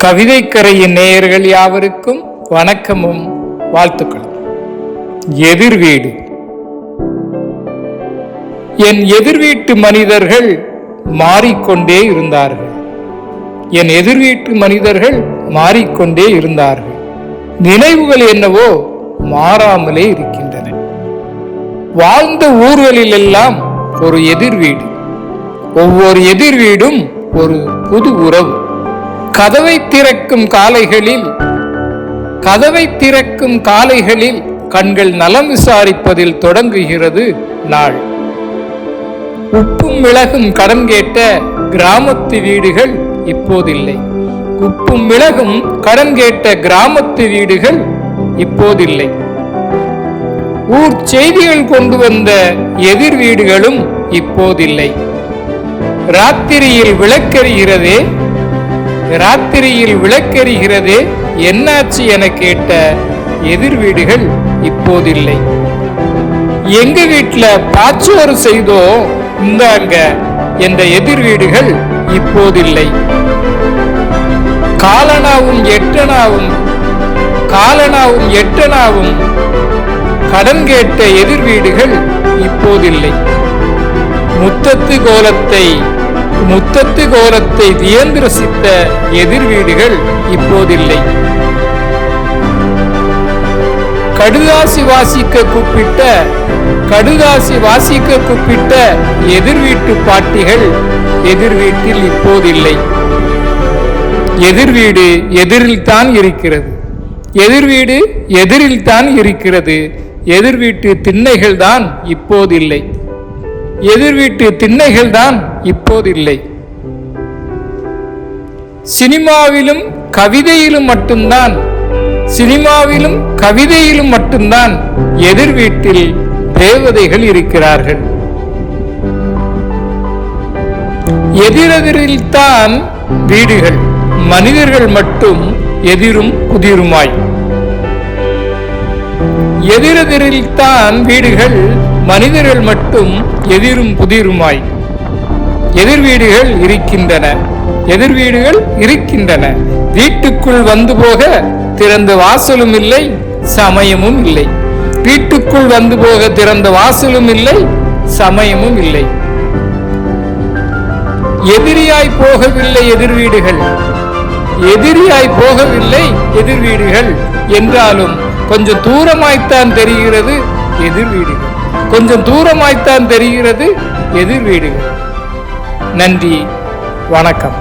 கவிதைக்கரையின் நேயர்கள் யாவருக்கும் வணக்கமும் வாழ்த்துக்களும். எதிர்வீடு. என் எதிர்வீட்டு மனிதர்கள் மாறிக்கொண்டே இருந்தார்கள். என் எதிர்வீட்டு மனிதர்கள் மாறிக்கொண்டே இருந்தார்கள். நினைவுகள் என்னவோ மாறாமலே இருக்கின்றன. வாழ்ந்த ஊர்களிலெல்லாம் ஒரு எதிர்வீடு. ஒவ்வொரு எதிர்வீடும் ஒரு புது உறவு. கதவை திறக்கும் காலைகளில் கண்கள் நலம் விசாரிப்பதில் தொடங்குகிறது நாள். உப்பும் மிளகும் கடன் கேட்ட கிராமத்து வீடுகள் இப்போதில்லை. உப்பும் மிளகும் கடன் கேட்ட கிராமத்து வீடுகள் இப்போதில்லை. ஊர் செய்திகள் கொண்டு வந்த எதிர் வீடுகளும் இப்போதில்லை. ராத்திரியில் விளக்கெரிகிறதே என்னாச்சு என கேட்ட எதிர் வீடுகள் இப்போதில்லை. எங்க வீட்டுல பாச்சோறு செய்தோ இந்தாங்க என்ற எதிர் வீடுகள் இப்போதில்லை. காலனாவும் எட்டனாவும் கடன் கேட்ட எதிர் வீடுகள் இப்போதில்லை. முத்தத்து கோலத்தை வியந்து ரசித்த எதிர் வீடுகள் இப்போதில்லை. கடுதாசி வாசிக்க கூப்பிட்ட எதிர் வீட்டு பாட்டிகள் எதிர் வீட்டில் இப்போதில்லை. எதிர்வீடு எதிரில் தான் இருக்கிறது. எதிர் வீட்டு திண்ணைகள் தான் இப்போதில்லை. சினிமாவிலும் கவிதையிலும் மட்டும்தான் எதிர் வீட்டில் தேவதைகள் இருக்கிறார்கள். எதிரெதிரில்தான் வீடுகள், மனிதர்கள் மட்டும் எதிரும் புதிருமாய். எதிரெதிரில்தான் வீடுகள், மனிதர்கள் மட்டும் எதிரும் புதிருமாய். எதிர் வீடுகள் இருக்கின்றன. வீட்டுக்குள் வந்து போக திறந்த வாசலும் இல்லை, சமயமும் இல்லை. வீட்டுக்குள் வந்து போக திறந்த வாசலும் இல்லை, சமயமும் இல்லை. எதிரியாய் போகவில்லை எதிர் வீடுகள் என்றாலும் கொஞ்சம் தூரமாய்த்தான் தெரிகிறது எதிர் வீடுகள். நன்றி, வணக்கம்.